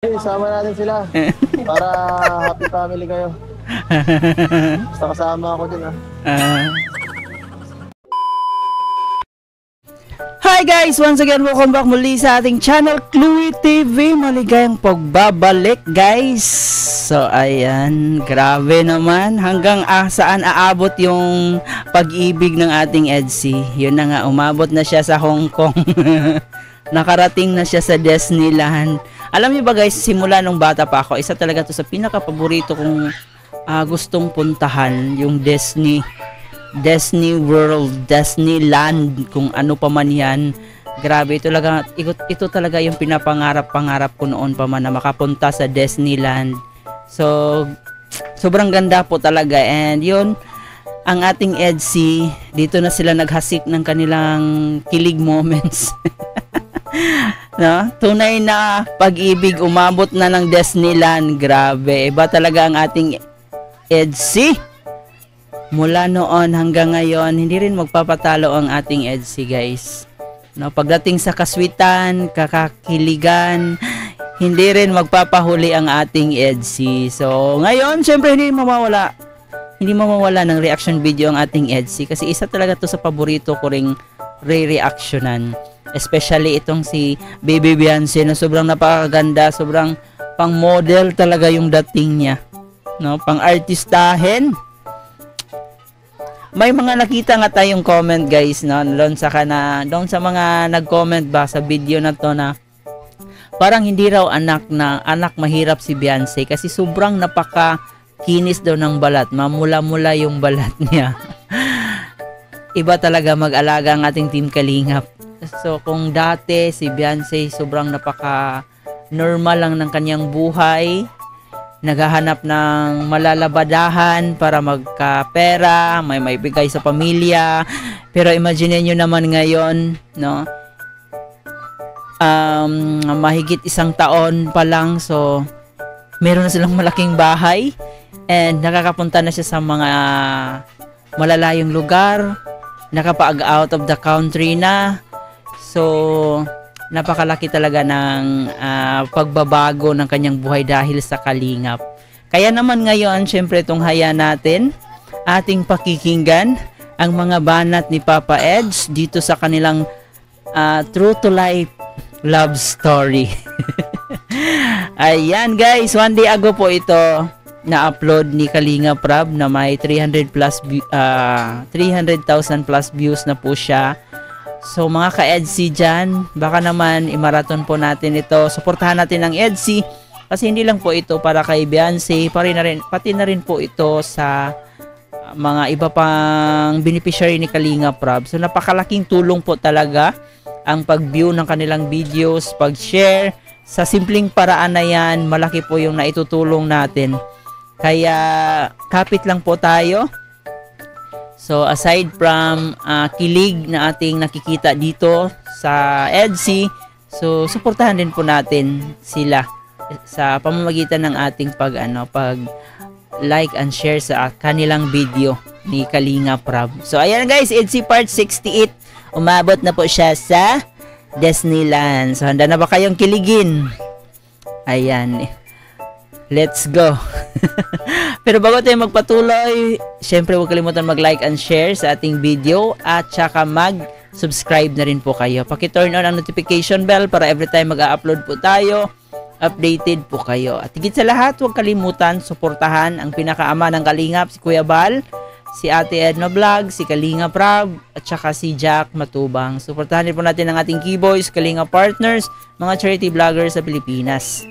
Sama natin sila para happy family kayo. Basta kasama ako din Hi guys! Once again, welcome back muli sa ating channel, Chloe TV. Maligayang pagbabalik guys. So ayan, grabe naman. Hanggang saan aabot yung pag-ibig ng ating Edsy. Yun na nga, umabot na siya sa Hong Kong. Nakarating na siya sa Disneyland. Alam niyo ba guys, simula nung bata pa ako, isa talaga to sa pinaka-paborito kong gustong puntahan, yung Disney World, Disneyland, kung ano pa man yan. Grabe, ito talaga yung pinapangarap ko noon pa man na makapunta sa Disneyland. So, sobrang ganda po talaga. And yun, ang ating Edsy, dito na sila naghasik ng kanilang kilig moments. No? Tunay na pag-ibig, umabot na ng Disneyland. Grabe, iba talaga ang ating Edsy. Mula noon hanggang ngayon, hindi rin magpapatalo ang ating Edsy guys. No, pagdating sa kaswitan, kakakiligan, hindi rin magpapahuli ang ating Edsy. So, ngayon, syempre hindi mawawala ng reaction video ang ating Edsy kasi isa talaga to sa paborito ko ring re-reactionan. Especially itong si Baby Beyonce na sobrang napakaganda, sobrang pang model talaga yung dating niya. No, pang artistahin. May mga nakita nga tayong comment guys, no, doon sa mga nag-comment ba sa video na to na parang hindi raw anak mahirap si Beyonce kasi sobrang napaka-kinis daw ng balat, mamula-mula yung balat niya. Iba talaga mag-alaga ang ating Team Kalingap. So kung dati si Beyonce sobrang napaka-normal lang ng kanyang buhay, naghahanap ng malalabadahan para magkapera, may maibigay sa pamilya. Pero imagine niyo naman ngayon, no? Mahigit 1 taon pa lang, so meron na silang malaking bahay and nakakapunta na siya sa mga malalayong lugar, nakapag out of the country na. So napakalaki talaga ng pagbabago ng kanyang buhay dahil sa Kalingap. Kaya naman ngayon, syempre itong haya natin, ating pakikinggan ang mga banat ni Papa Eds dito sa kanilang true to life love story. Ayan guys, 1 day ago po ito na-upload ni Kalingap Rab na may 300,000 plus views na po siya. So mga ka-Edsy dyan, baka naman i-marathon po natin ito. Suportahan natin ang Edsy kasi hindi lang po ito para kay Beyonce, pati na rin po ito sa mga iba pang beneficiary ni Kalingap Rab. So napakalaking tulong po talaga ang pag-view ng kanilang videos, pag-share. Sa simpleng paraan na yan, malaki po yung naitutulong natin. Kaya kapit lang po tayo. So aside from kilig na ating nakikita dito sa Edsy, so suportahan din po natin sila sa pamamagitan ng ating pag like and share sa kanilang video ni Kalingap Rab. So ayan guys, Edsy part 68. Umabot na po siya sa Disneyland. So handa na ba kayong kiligin? Ayan. Let's go. Pero bago tayo magpatuloy, syempre huwag kalimutan mag-like and share sa ating video at saka mag-subscribe na rin po kayo. Paki-turn on ang notification bell para every time mag-upload po tayo, updated po kayo. At higit sa lahat, huwag kalimutan suportahan ang pinakaama ng Kalingap, si Kuya Bal, si Ate Edna Vlog, si Kalingap Rab, at saka si Jack Matubang. Suportahan din po natin ang ating Keyboys, Kalingap Partners, mga charity vloggers sa Pilipinas.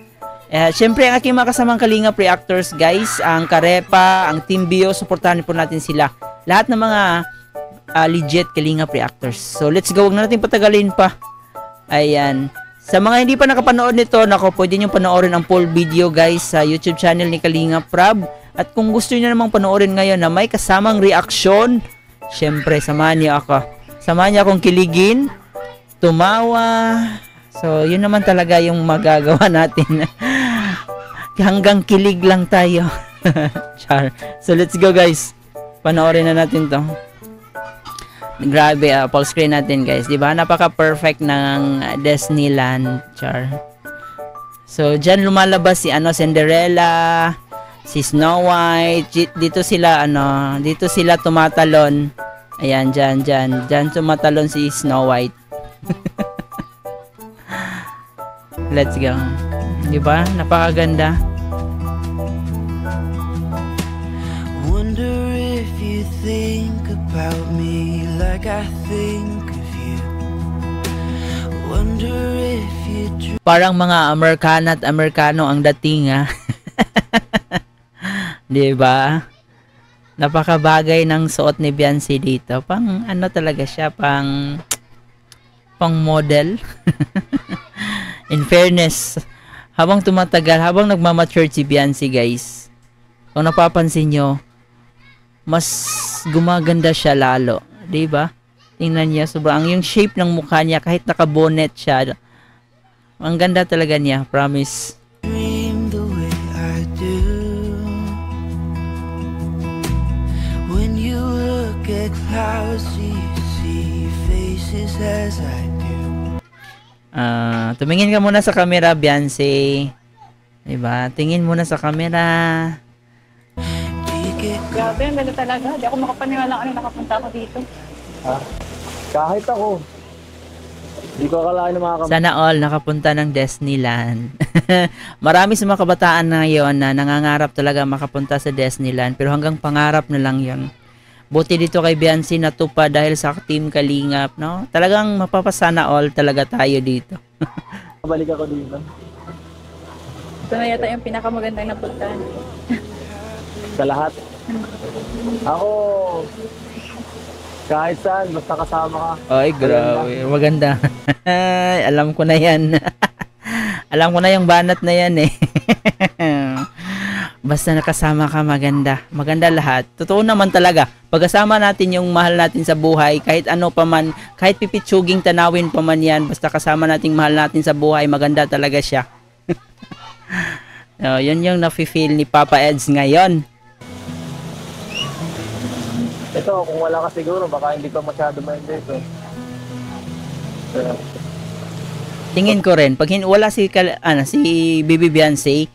Siyempre ang aking mga kasamang Kalingap Reactors guys, ang Karepa, ang Team Bio, suportahan po natin sila. Lahat ng mga legit Kalingap Reactors. So let's go, huwag na natin patagalin pa. Ayan. Sa mga hindi pa nakapanood nito, pwede nyo panoorin ang full video guys sa YouTube channel ni Kalingap Rab. At kung gusto niyo namang panoorin ngayon na may kasamang reaksyon, siyempre samahan niyo ako. Samahan niyo akong kiligin, tumawa. So yun naman talaga yung magagawa natin. Hanggang kilig lang tayo. Char. So let's go guys. Panoorin na natin to. Grabe, full screen natin guys. Diba? Napaka-perfect ng Disneyland. Char. So, dyan lumalabas si Cinderella, si Snow White. Dito sila tumatalon. Ayan, dyan tumatalon si Snow White. Let's go. Diba? Napakaganda. Wonder if you think about me like I think of you. Wonder if you Parang mga Amerikana at Amerikano ang dating, ha? Diba? Napakabagay ng suot ni Beyonce dito. Pang ano talaga siya, pang model. In fairness, habang tumatagal, habang nagmamature si Beyonce, guys, kung napapansin nyo, mas gumaganda siya lalo. Diba? Tingnan niya, sobrang yung shape ng mukha niya, kahit naka-bonnet siya, ang ganda talaga niya, promise. dream the way I do. When you look at clouds, you see faces as I do. Tumingin ka muna sa camera, Beyonce. Diba? Tingin muna sa camera. Do you get Grabe, ang ganda talaga. Di ako makapaniwala kung nakapunta ako dito. Ha? Kahit ako. Hindi ko akalain na makakam... Sana all nakapunta ng Disneyland. Marami sa mga kabataan na yon na nangangarap talaga makapunta sa Disneyland, pero hanggang pangarap na lang yon. Buti dito kay Beyonce natupad dahil sa Team Kalingap, no? Talagang mapapasana all talaga tayo dito. Balik ako dito. Ito na yata yung pinakamagandang napuntahan. Sa lahat. Ako, kahit saan, basta kasama ka. Ay, grabe. Maganda. Alam ko na yan. Alam ko na yung banat na yan eh. Basta nakasama ka, maganda. Maganda lahat. Totoo naman talaga. Pagkasama natin yung mahal natin sa buhay, kahit ano pa man, kahit pipitsuging tanawin pa man yan, basta kasama nating mahal natin sa buhay, maganda talaga siya. So, yun yung nafe-feel ni Papa Eds ngayon. Ito, kung wala ka siguro, baka hindi pa masyado ma-enjoy ito. Tingin ko rin, pag wala si Baby Beyonce,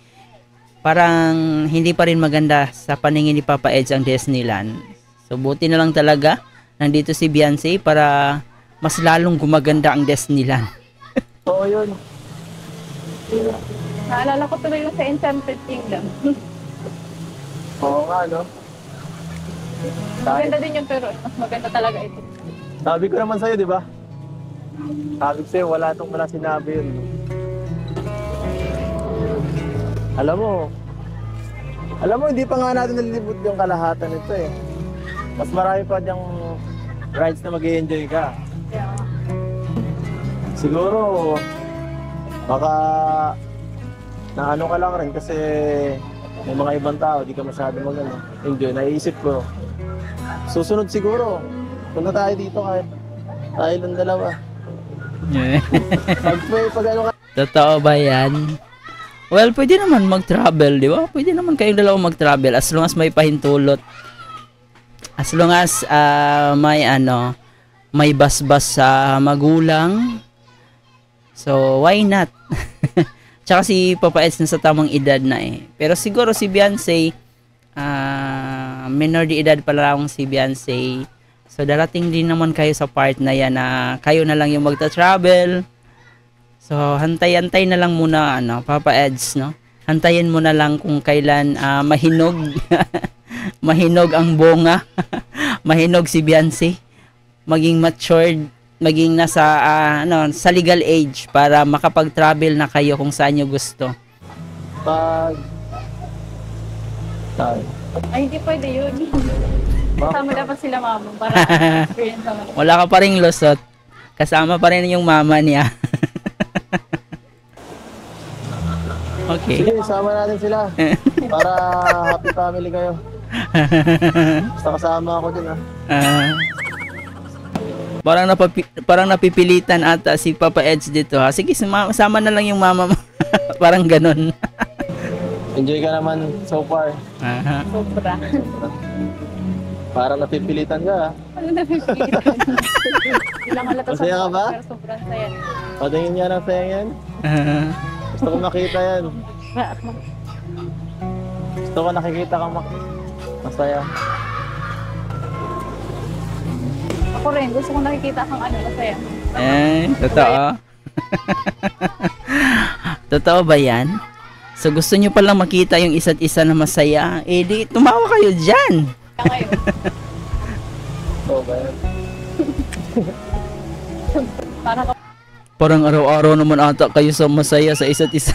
parang hindi pa rin maganda sa paningin ni Papa Eds ang Disneyland. So, buti na lang talaga nandito si Beyonce para mas lalong gumaganda ang Disneyland. Oo, yun. Naalala ko tuloy yung sa Enchanted Kingdom. Oo nga, no? Maganda din yung pero mas maganda talaga ito. Sabi ko naman sa'yo, di ba? Sabi ko sa'yo, wala sinabi yun. Alam mo, hindi pa nga natin nalilibot yung kalahatan nito eh. Mas marami pa diyang rides na mag-i-enjoy ka. Yeah. Siguro, baka na ano ka lang rin kasi may mga ibang tao, di ka masyado enjoy. Naiisip ko, susunod siguro, punta tayo dito kahit tayo lang dalawa. Pag ano ka, Totoo ba yan? Well, pwede naman mag-travel, di ba? Pwede naman kayong dalawa mag-travel as long as may pahintulot. As long as may basbas sa magulang. So, why not? Tsaka si Papa Eds na sa tamang edad na eh. Pero siguro si Beyonce, minor de edad pa lang si Beyonce. So, darating din naman kayo sa part na yan na kayo na lang yung magta-travel. So, hantay-hantay na lang muna, Papa Eds, no? Hantayin mo na lang kung kailan mahinog. Mahinog ang bunga. Mahinog si Beyonce. Maging matured, maging nasa sa legal age para makapag-travel na kayo kung saan nyo gusto. pag... Tayo. Ay, hindi pwede yun. Kasama dapat sila mama para experience naman. Wala ka pa ring lusot. Kasama pa rin yung mama niya. Okay. Sige, sama natin sila. Para happy family kayo. Basta kasama ako din, ha. Parang napipilitan ata si Papa Eds dito, ha. Sige, sama na lang yung mama mo. Parang ganun. Enjoy ka naman so far. Sobra. Parang napipilitan ka, ha. Ano na pipilitan? Ilang halata Masaya ka ba? pero sobrang saya. Patingin niya ng saya yan. Gusto ko makita yan. Gusto ko nakikita kang masaya. Ako rin, gusto ko nakikita kang ano, masaya. Totoo. Totoo ba yan? So gusto nyo palang makita yung isa't isa na masaya, eh di tumawa kayo dyan. Kaya ngayon, Oo ba yan? parang Parang araw-araw naman ata kayo sa masaya sa isa't isa.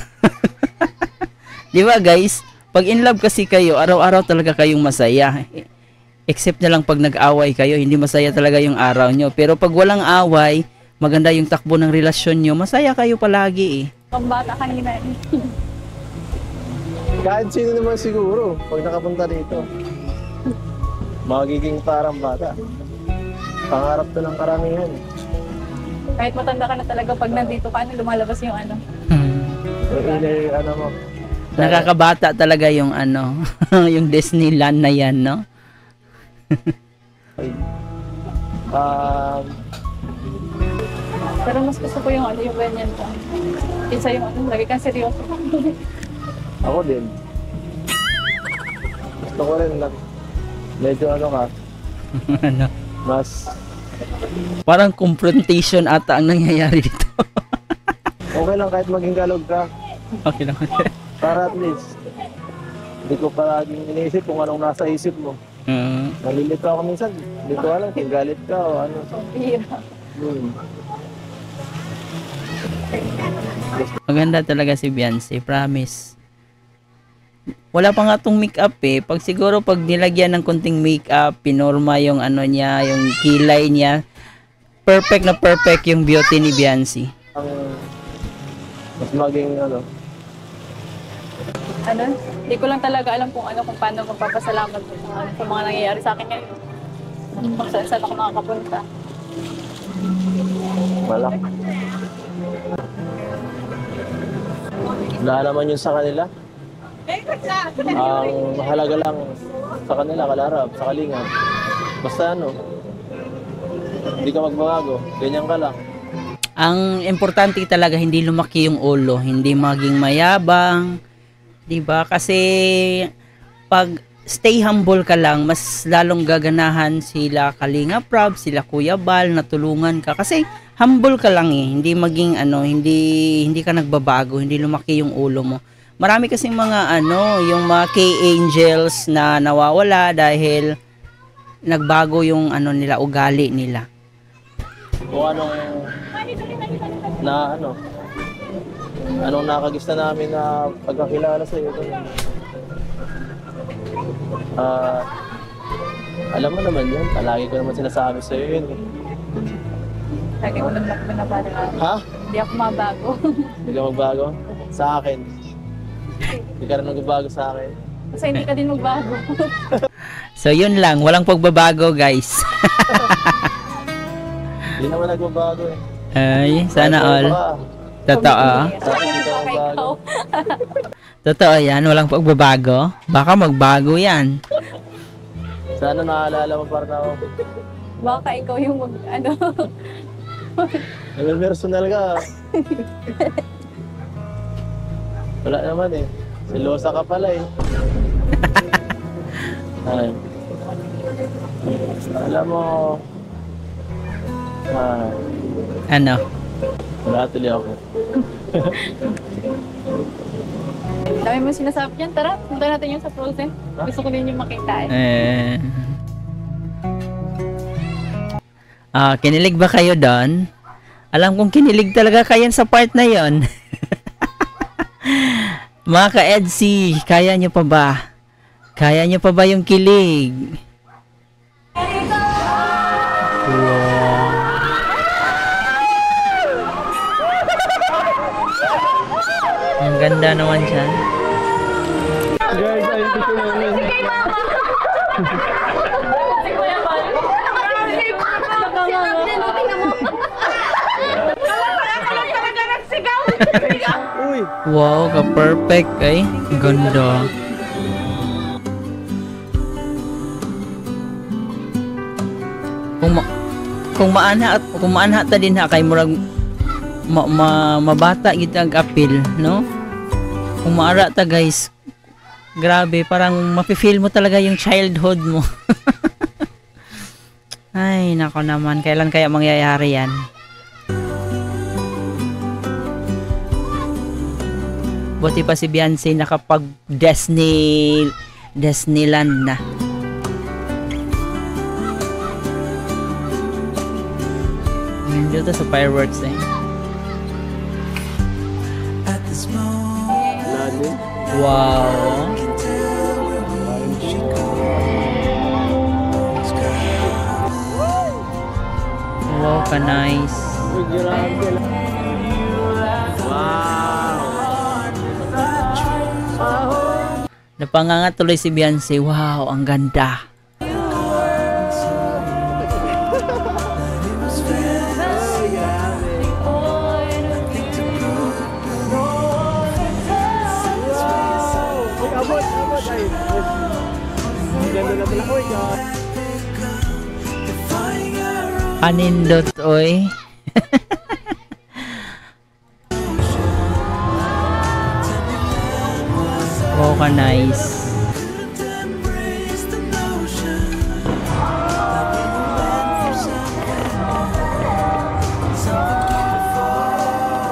Di ba guys? Pag in love kasi kayo, araw-araw talaga kayong masaya. Except na lang pag nag-away kayo, hindi masaya talaga yung araw nyo. Pero pag walang away, maganda yung takbo ng relasyon nyo, masaya kayo palagi eh. pambata kanina. Kahit sino naman siguro, pag nakapunta dito, magiging parang bata. Pangarap to ng karamihan. Kahit matanda ka na talaga, pag nandito ka, ano, lumalabas yung ano. Yung ano mo. Nakakabata talaga yung ano, yung Disneyland na yan, no? Pero mas gusto ko yung ano, yung ganyan ko. Isa yung ano, lagi kang seryoso. Ako din. Gusto ko rin na medyo ano ka, Ano? mas Parang confrontation ata ang nangyayari dito. okay lang kahit maging galog ka. Okay lang. Para at least, hindi ko palaging iniisip kung anong nasa isip mo. Nalilito ako minsan, hindi ko alam kung galit ka o ano. Hira. Maganda talaga si Beyonce, promise. Wala pa nga tong makeup eh. Pag siguro pag nilagyan ng konting makeup, pinorma yung ano niya, yung kilay niya, perfect na perfect yung beauty ni Beyonce. Ang mas maging ano, Ano, hindi ko lang talaga alam kung ano, kung paano magpapasalamat sa mga nangyayari sa akin ngayon. Kung saan ako makakapunta. malak. Wala naman yun sa kanila. Ang mahalaga lang sa kanila, kalarap, sa kalinga. Basta ano, hindi ka magbabago, ganyan ka lang. Ang importante talaga hindi lumaki yung ulo, hindi maging mayabang, 'di ba? Kasi pag stay humble ka lang, mas lalong gaganahan sila Kalinga Prab, sila Kuya Bal na tulungan ka kasi humble ka lang eh, hindi maging ano, hindi ka nagbabago, hindi lumaki yung ulo mo. Marami kasing mga ano, yung mga K-angels na nawawala dahil nagbago yung ano nila, ugali nila. Kung anong na ano, anong nakagista namin na pagkakilala sa iyo. Alam mo naman yun, palagi ko naman sinasabi sa iyo yun. Lagi ko lang nabago. Ha? Hindi ako mabago. Hindi ka magbago? Sa akin. Hindi ka rin magbabago sa akin. Kasi hindi ka din magbago. So yun lang, walang pagbabago guys. Hindi naman nagbabago eh. Ay, sana all. Totoo. Sa akin hindi ka Baka ikaw. magbago. Totoo yan, walang pagbabago. Baka magbago yan. Sana naalala mo para na ako. Baka ikaw yung ano. Personal ka. Wala naman eh. Silosa ka pala eh. Ay. Alam mo, Ano? wala tuloy ako. Dami mo sinasabi yan. Tara, punta natin yung sa Frozen. Gusto ko din yung makita Kinilig ba kayo doon? Alam kong kinilig talaga kayo sa part na yon. Mga ka-EDC, kaya nyo pa ba? Kaya nyo pa ba yung kilig? Wow. Ang ganda naman siya. Guys, ay hindi ko naman. Si Kuya Bal. Uy! Wow, ka-perfect ay. Ganda. Kung maanha ta din ha kay murag mabata gid ang apil, no? Kung maara ta guys, grabe, parang mafe-feel mo talaga yung childhood mo. Ay, nako naman, kailan kaya mangyayari yan? Buti pa si Beyonce nakapag Disneyland na. Dito sa fireworks eh. At this moment, Lalim. Wow. can tell where we should go. Wow, ka nice. Uy, grabe lang. Wow! Napangangat tuloy si Beyonce. Wow, ang ganda. Uy, abot, ay. Ang ganda na pala. Uy, God. Anindot, oy. Wow, ka nice. Embrace the notion that we were meant for something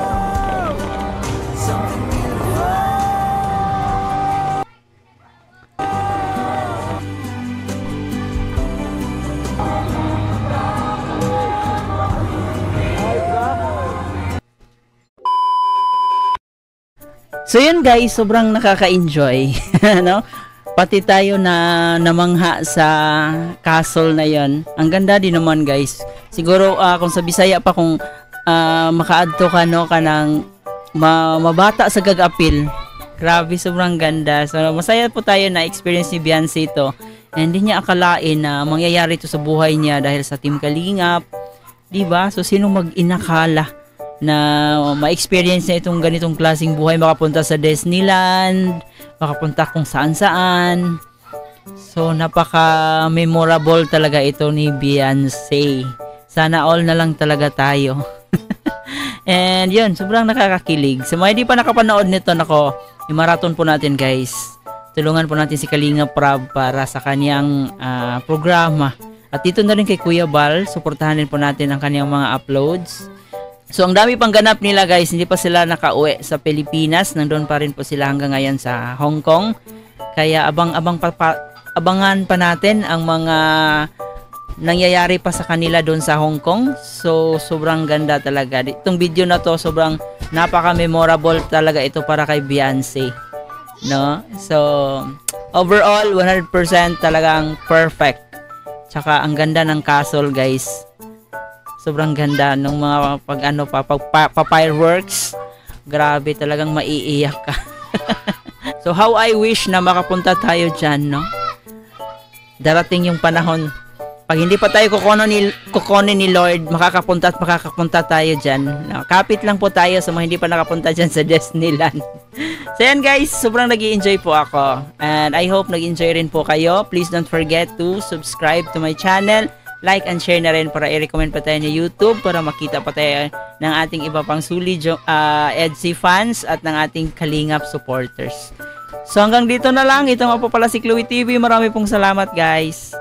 beautiful, something beautiful. So yun guys, sobrang nakaka-enjoy, no? Pati tayo na namangha sa castle na yon. Ang ganda din naman guys. Siguro kung sa Bisaya pa kung makaadto ka no kanang mabata sa gag-apil. Grabe, sobrang ganda. So masaya po tayo na experience ni Beyonce ito. And hindi niya akalain na mangyayari ito sa buhay niya dahil sa Team Kalingap. 'Di ba? So sino mag-inakala na ma-experience na itong ganitong klaseng buhay, makapunta sa Disneyland, makapunta kung saan-saan. So napaka-memorable talaga ito ni Beyonce. Sana all na lang talaga tayo. And yun, sobrang nakakakilig. Sa mga hindi pa nakapanood nito, nako, i-marathon po natin guys. Tulungan po natin si Kalinga Prab para sa kanyang programa. At dito na rin kay Kuya Bal, suportahan din po natin ang kanyang mga uploads. So ang dami pang ganap nila guys, hindi pa sila nakauwi sa Pilipinas, nandoon pa rin po sila hanggang ngayon sa Hong Kong. Kaya abangan pa natin ang mga nangyayari pa sa kanila doon sa Hong Kong. So sobrang ganda talaga. Itong video na to sobrang napaka-memorable talaga ito para kay Beyonce. No? So overall 100% talagang perfect. Tsaka ang ganda ng castle guys. Sobrang ganda ng mga fireworks. Grabe, talagang maiiyak ka. So how I wish na makapunta tayo dyan, no? Darating yung panahon. Pag hindi pa tayo kukunin ni Lord, makakapunta tayo dyan. No? Kapit lang po tayo sa mga hindi pa nakapunta dyan sa Disneyland. So yan guys, sobrang nag-i-enjoy po ako. And I hope nag-enjoy rin po kayo. Please don't forget to subscribe to my channel. Like and share na rin para i-recommend pa tayo ni YouTube para makita pa tayo ng ating iba pang EDC fans at ng ating Kalingap supporters. So hanggang dito na lang. Ito nga po pala si Chloe TV. Marami pong salamat guys.